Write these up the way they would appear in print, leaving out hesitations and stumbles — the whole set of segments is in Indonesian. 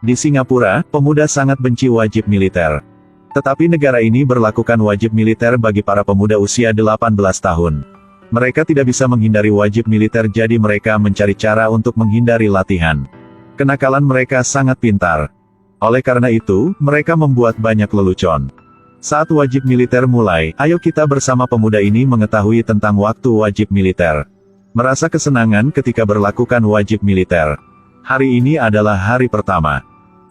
Di Singapura, pemuda sangat benci wajib militer. Tetapi negara ini berlakukan wajib militer bagi para pemuda usia 18 tahun. Mereka tidak bisa menghindari wajib militer, jadi mereka mencari cara untuk menghindari latihan. Kenakalan mereka sangat pintar. Oleh karena itu, mereka membuat banyak lelucon. Saat wajib militer mulai, ayo kita bersama pemuda ini mengetahui tentang waktu wajib militer. Merasa kesenangan ketika berlakukan wajib militer. Hari ini adalah hari pertama.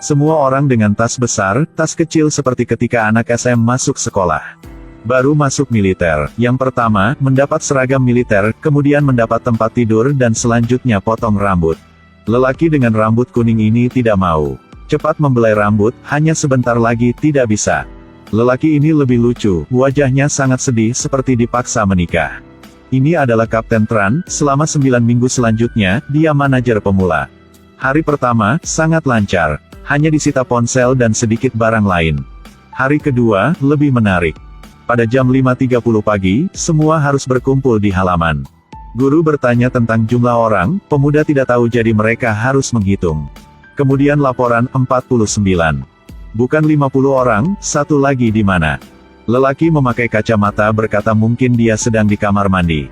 Semua orang dengan tas besar, tas kecil seperti ketika anak SM masuk sekolah. Baru masuk militer, yang pertama, mendapat seragam militer, kemudian mendapat tempat tidur dan selanjutnya potong rambut. Lelaki dengan rambut kuning ini tidak mau. Cepat membelai rambut, hanya sebentar lagi tidak bisa. Lelaki ini lebih lucu, wajahnya sangat sedih seperti dipaksa menikah. Ini adalah Kapten Tran, selama 9 minggu selanjutnya, dia manajer pemula. Hari pertama, sangat lancar. Hanya disita ponsel dan sedikit barang lain. Hari kedua, lebih menarik. Pada jam 5.30 pagi, semua harus berkumpul di halaman. Guru bertanya tentang jumlah orang, pemuda tidak tahu jadi mereka harus menghitung. Kemudian laporan, 49. Bukan 50 orang, satu lagi di mana? Lelaki memakai kacamata berkata mungkin dia sedang di kamar mandi.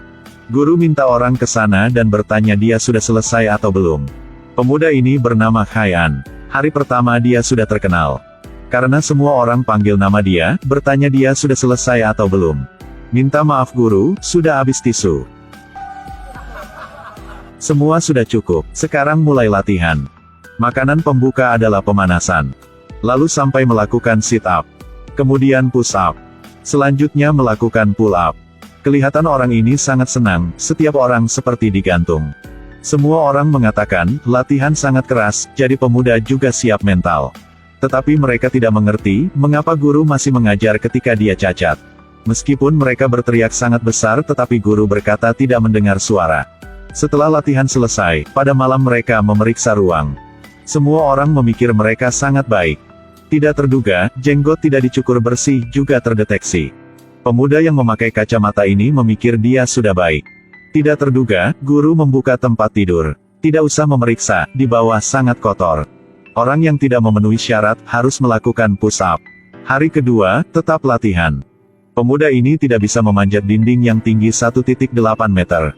Guru minta orang ke sana dan bertanya dia sudah selesai atau belum. Pemuda ini bernama Khaian. Hari pertama dia sudah terkenal. Karena semua orang panggil nama dia, bertanya dia sudah selesai atau belum. Minta maaf guru, sudah habis tisu. Semua sudah cukup, sekarang mulai latihan. Makanan pembuka adalah pemanasan. Lalu sampai melakukan sit up. Kemudian push up. Selanjutnya melakukan pull up. Kelihatan orang ini sangat senang, setiap orang seperti digantung. Semua orang mengatakan, latihan sangat keras, jadi pemuda juga siap mental. Tetapi mereka tidak mengerti, mengapa guru masih mengajar ketika dia cacat. Meskipun mereka berteriak sangat besar tetapi guru berkata tidak mendengar suara. Setelah latihan selesai, pada malam mereka memeriksa ruang. Semua orang memikir mereka sangat baik. Tidak terduga, jenggot tidak dicukur bersih juga terdeteksi. Pemuda yang memakai kacamata ini memikir dia sudah baik. Tidak terduga, guru membuka tempat tidur. Tidak usah memeriksa, di bawah sangat kotor. Orang yang tidak memenuhi syarat, harus melakukan push up. Hari kedua, tetap latihan. Pemuda ini tidak bisa memanjat dinding yang tinggi 1,8 meter.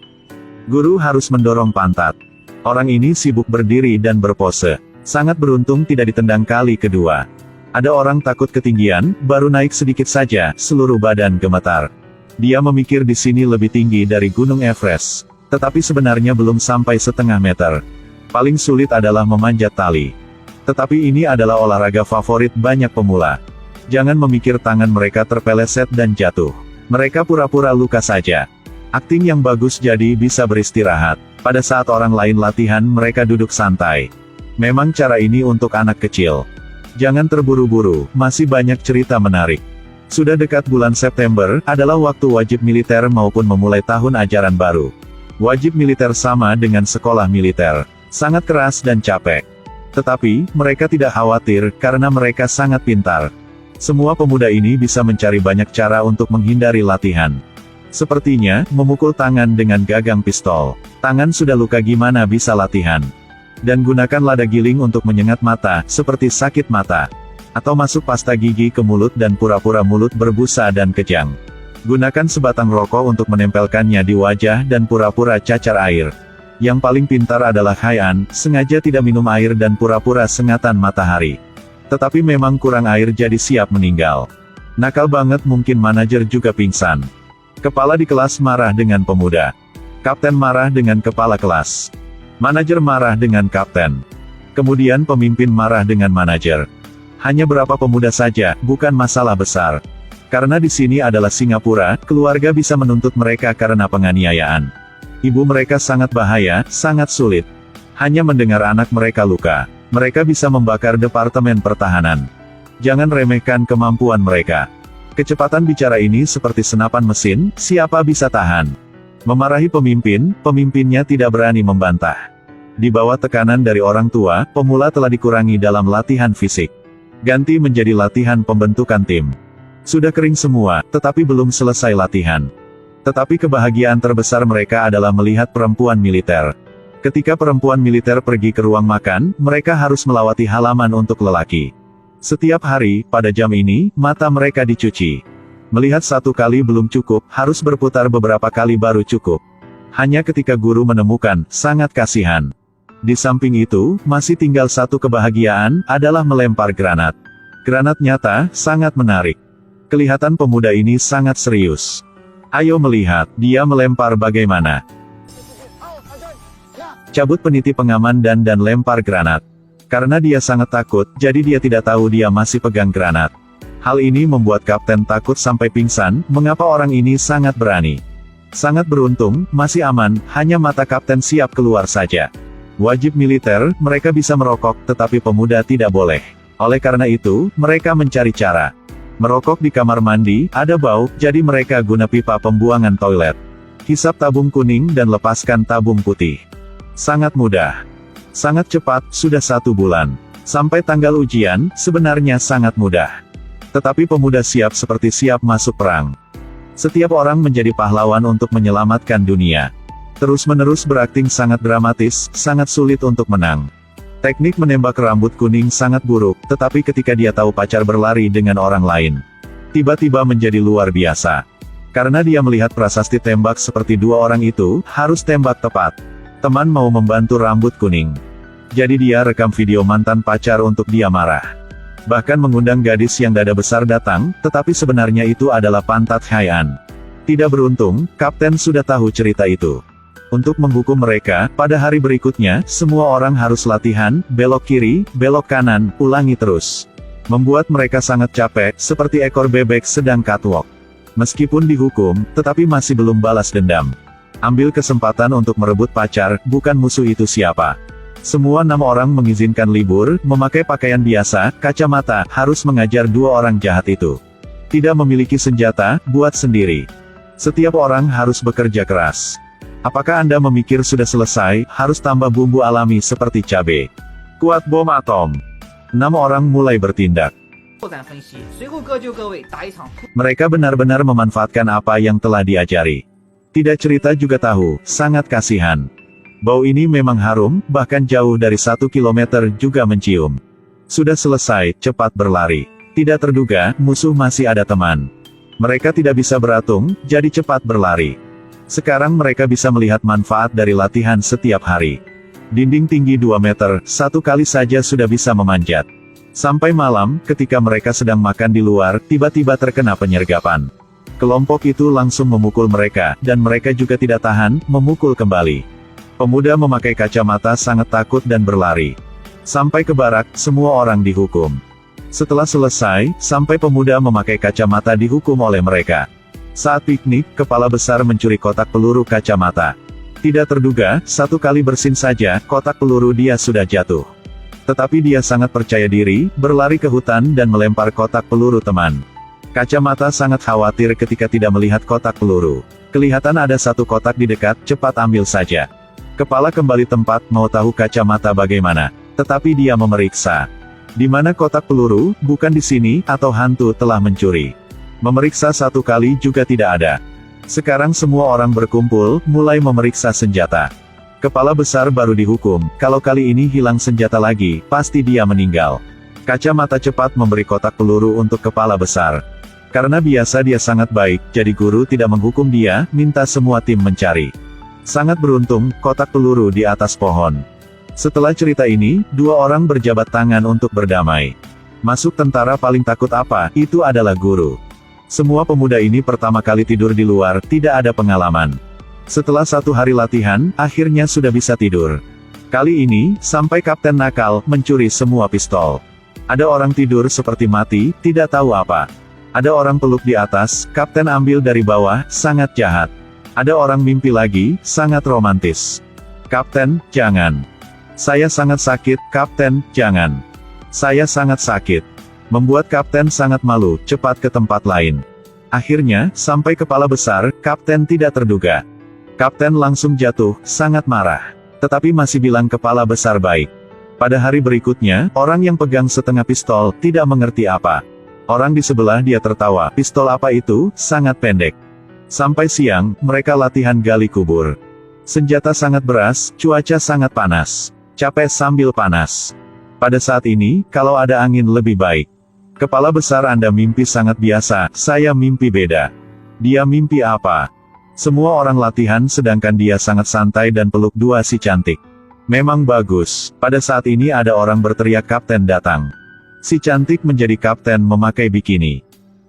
Guru harus mendorong pantat. Orang ini sibuk berdiri dan berpose. Sangat beruntung tidak ditendang kali kedua. Ada orang takut ketinggian, baru naik sedikit saja, seluruh badan gemetar. Dia memikir di sini lebih tinggi dari Gunung Everest. Tetapi sebenarnya belum sampai setengah meter. Paling sulit adalah memanjat tali. Tetapi ini adalah olahraga favorit banyak pemula. Jangan memikir tangan mereka terpeleset dan jatuh. Mereka pura-pura luka saja. Akting yang bagus jadi bisa beristirahat. Pada saat orang lain latihan mereka duduk santai. Memang cara ini untuk anak kecil. Jangan terburu-buru, masih banyak cerita menarik. Sudah dekat bulan September, adalah waktu wajib militer maupun memulai tahun ajaran baru. Wajib militer sama dengan sekolah militer. Sangat keras dan capek. Tetapi, mereka tidak khawatir, karena mereka sangat pintar. Semua pemuda ini bisa mencari banyak cara untuk menghindari latihan. Sepertinya, memukul tangan dengan gagang pistol. Tangan sudah luka gimana bisa latihan? Dan gunakan lada giling untuk menyengat mata, seperti sakit mata. Atau masuk pasta gigi ke mulut dan pura-pura mulut berbusa dan kejang. Gunakan sebatang rokok untuk menempelkannya di wajah dan pura-pura cacar air. Yang paling pintar adalah Khaian, sengaja tidak minum air dan pura-pura sengatan matahari. Tetapi memang kurang air jadi siap meninggal. Nakal banget, mungkin manajer juga pingsan. Kepala di kelas marah dengan pemuda. Kapten marah dengan kepala kelas. Manajer marah dengan kapten. Kemudian pemimpin marah dengan manajer. Hanya berapa pemuda saja, bukan masalah besar. Karena di sini adalah Singapura, keluarga bisa menuntut mereka karena penganiayaan. Ibu mereka sangat bahaya, sangat sulit. Hanya mendengar anak mereka luka, mereka bisa membakar Departemen Pertahanan. Jangan remehkan kemampuan mereka. Kecepatan bicara ini seperti senapan mesin, siapa bisa tahan? Memarahi pemimpin, pemimpinnya tidak berani membantah. Di bawah tekanan dari orang tua, pemula telah dikurangi dalam latihan fisik. Ganti menjadi latihan pembentukan tim. Sudah kering semua, tetapi belum selesai latihan. Tetapi kebahagiaan terbesar mereka adalah melihat perempuan militer. Ketika perempuan militer pergi ke ruang makan, mereka harus melewati halaman untuk lelaki. Setiap hari, pada jam ini, mata mereka dicuci. Melihat satu kali belum cukup, harus berputar beberapa kali baru cukup. Hanya ketika guru menemukan, sangat kasihan. Di samping itu, masih tinggal satu kebahagiaan, adalah melempar granat. Granat nyata, sangat menarik. Kelihatan pemuda ini sangat serius. Ayo melihat, dia melempar bagaimana. Cabut peniti pengaman dan lempar granat. Karena dia sangat takut, jadi dia tidak tahu dia masih pegang granat. Hal ini membuat kapten takut sampai pingsan, mengapa orang ini sangat berani. Sangat beruntung, masih aman, hanya mata kapten siap keluar saja. Wajib militer, mereka bisa merokok, tetapi pemuda tidak boleh. Oleh karena itu, mereka mencari cara. Merokok di kamar mandi, ada bau, jadi mereka guna pipa pembuangan toilet. Hisap tabung kuning dan lepaskan tabung putih. Sangat mudah. Sangat cepat, sudah 1 bulan. Sampai tanggal ujian, sebenarnya sangat mudah. Tetapi pemuda siap seperti siap masuk perang. Setiap orang menjadi pahlawan untuk menyelamatkan dunia. Terus-menerus berakting sangat dramatis, sangat sulit untuk menang. Teknik menembak rambut kuning sangat buruk, tetapi ketika dia tahu pacar berlari dengan orang lain, tiba-tiba menjadi luar biasa. Karena dia melihat prasasti tembak seperti 2 orang itu, harus tembak tepat. Teman mau membantu rambut kuning. Jadi dia rekam video mantan pacar untuk dia marah. Bahkan mengundang gadis yang dada besar datang, tetapi sebenarnya itu adalah pantat Haian. Tidak beruntung, kapten sudah tahu cerita itu. Untuk menghukum mereka, pada hari berikutnya, semua orang harus latihan, belok kiri, belok kanan, ulangi terus. Membuat mereka sangat capek, seperti ekor bebek sedang catwalk. Meskipun dihukum, tetapi masih belum balas dendam. Ambil kesempatan untuk merebut pacar, bukan musuh itu siapa. Semua 6 orang mengizinkan libur, memakai pakaian biasa, kacamata, harus mengajar 2 orang jahat itu. Tidak memiliki senjata, buat sendiri. Setiap orang harus bekerja keras. Apakah Anda memikir sudah selesai, harus tambah bumbu alami seperti cabai? Kuat bom atom. 6 orang mulai bertindak. Mereka benar-benar memanfaatkan apa yang telah diajari. Tidak cerita juga tahu, sangat kasihan. Bau ini memang harum, bahkan jauh dari 1 kilometer juga mencium. Sudah selesai, cepat berlari. Tidak terduga, musuh masih ada teman. Mereka tidak bisa beratung, jadi cepat berlari. Sekarang mereka bisa melihat manfaat dari latihan setiap hari. Dinding tinggi 2 meter, 1 kali saja sudah bisa memanjat. Sampai malam, ketika mereka sedang makan di luar, tiba-tiba terkena penyergapan. Kelompok itu langsung memukul mereka, dan mereka juga tidak tahan, memukul kembali. Pemuda memakai kacamata sangat takut dan berlari. Sampai ke barak, semua orang dihukum. Setelah selesai, sampai pemuda memakai kacamata dihukum oleh mereka. Saat piknik, kepala besar mencuri kotak peluru kacamata. Tidak terduga, 1 kali bersin saja, kotak peluru dia sudah jatuh. Tetapi dia sangat percaya diri, berlari ke hutan dan melempar kotak peluru teman. Kacamata sangat khawatir ketika tidak melihat kotak peluru. Kelihatan ada 1 kotak di dekat, cepat ambil saja. Kepala kembali tempat, mau tahu kacamata bagaimana. Tetapi dia memeriksa. Di mana kotak peluru, bukan di sini, atau hantu telah mencuri. Memeriksa 1 kali juga tidak ada. Sekarang semua orang berkumpul, mulai memeriksa senjata. Kepala besar baru dihukum, kalau kali ini hilang senjata lagi, pasti dia meninggal. Kacamata cepat memberi kotak peluru untuk kepala besar. Karena biasa dia sangat baik, jadi guru tidak menghukum dia, minta semua tim mencari. Sangat beruntung, kotak peluru di atas pohon. Setelah cerita ini, 2 orang berjabat tangan untuk berdamai. Masuk tentara paling takut apa, itu adalah guru. Semua pemuda ini pertama kali tidur di luar, tidak ada pengalaman. Setelah 1 hari latihan, akhirnya sudah bisa tidur. Kali ini, sampai kapten nakal, mencuri semua pistol. Ada orang tidur seperti mati, tidak tahu apa. Ada orang peluk di atas, kapten ambil dari bawah, sangat jahat. Ada orang mimpi lagi, sangat romantis. Kapten, jangan. Saya sangat sakit, kapten, jangan. Saya sangat sakit. Membuat kapten sangat malu, cepat ke tempat lain. Akhirnya, sampai kepala besar, kapten tidak terduga. Kapten langsung jatuh, sangat marah. Tetapi masih bilang kepala besar baik. Pada hari berikutnya, orang yang pegang setengah pistol, tidak mengerti apa. Orang di sebelah dia tertawa, pistol apa itu, sangat pendek. Sampai siang, mereka latihan gali kubur. Senjata sangat beras, cuaca sangat panas. Capek sambil panas. Pada saat ini, kalau ada angin lebih baik. Kepala besar Anda mimpi sangat biasa, saya mimpi beda. Dia mimpi apa? Semua orang latihan sedangkan dia sangat santai dan peluk dua si cantik. Memang bagus. Pada saat ini ada orang berteriak kapten datang. Si cantik menjadi kapten memakai bikini.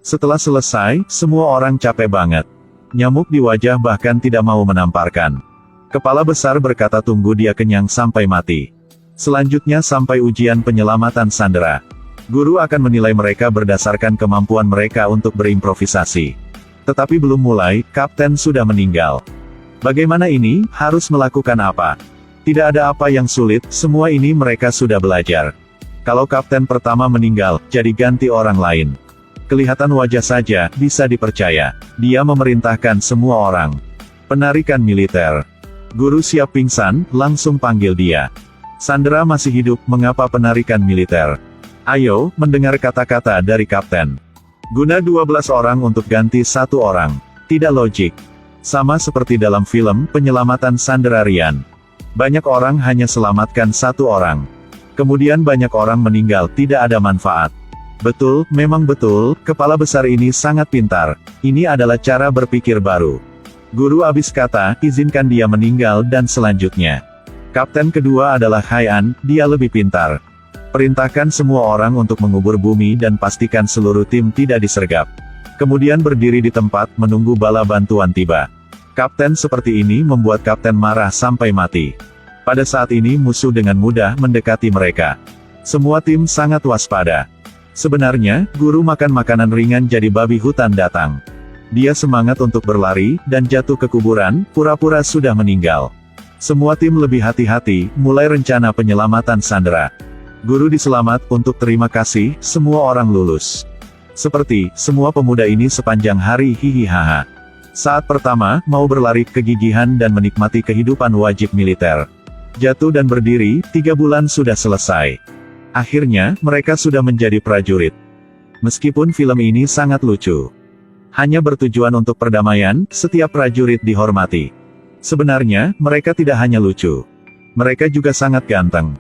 Setelah selesai, semua orang capek banget. Nyamuk di wajah bahkan tidak mau menamparkan. Kepala besar berkata tunggu dia kenyang sampai mati. Selanjutnya sampai ujian penyelamatan sandera. Guru akan menilai mereka berdasarkan kemampuan mereka untuk berimprovisasi. Tetapi belum mulai, kapten sudah meninggal. Bagaimana ini, harus melakukan apa? Tidak ada apa yang sulit, semua ini mereka sudah belajar. Kalau kapten pertama meninggal, jadi ganti orang lain. Kelihatan wajah saja, bisa dipercaya. Dia memerintahkan semua orang. Penarikan militer. Guru siap pingsan, langsung panggil dia. Sandera masih hidup, mengapa penarikan militer? Ayo, mendengar kata-kata dari kapten. Guna 12 orang untuk ganti satu orang. Tidak logik. Sama seperti dalam film, penyelamatan Sandera Rian. Banyak orang hanya selamatkan satu orang. Kemudian banyak orang meninggal, tidak ada manfaat. Betul, memang betul, kepala besar ini sangat pintar. Ini adalah cara berpikir baru. Guru habis kata, izinkan dia meninggal dan selanjutnya. Kapten kedua adalah Haian, dia lebih pintar. Perintahkan semua orang untuk mengubur bumi dan pastikan seluruh tim tidak disergap. Kemudian berdiri di tempat, menunggu bala bantuan tiba. Kapten seperti ini membuat kapten marah sampai mati. Pada saat ini musuh dengan mudah mendekati mereka. Semua tim sangat waspada. Sebenarnya, guru makan makanan ringan jadi babi hutan datang. Dia semangat untuk berlari, dan jatuh ke kuburan, pura-pura sudah meninggal. Semua tim lebih hati-hati, mulai rencana penyelamatan sandera. Guru diselamat, untuk terima kasih, semua orang lulus. Seperti, semua pemuda ini sepanjang hari hihihaha. Saat pertama, mau berlari, kegigihan dan menikmati kehidupan wajib militer. Jatuh dan berdiri, 3 bulan sudah selesai. Akhirnya, mereka sudah menjadi prajurit. Meskipun film ini sangat lucu. Hanya bertujuan untuk perdamaian, setiap prajurit dihormati. Sebenarnya, mereka tidak hanya lucu. Mereka juga sangat ganteng.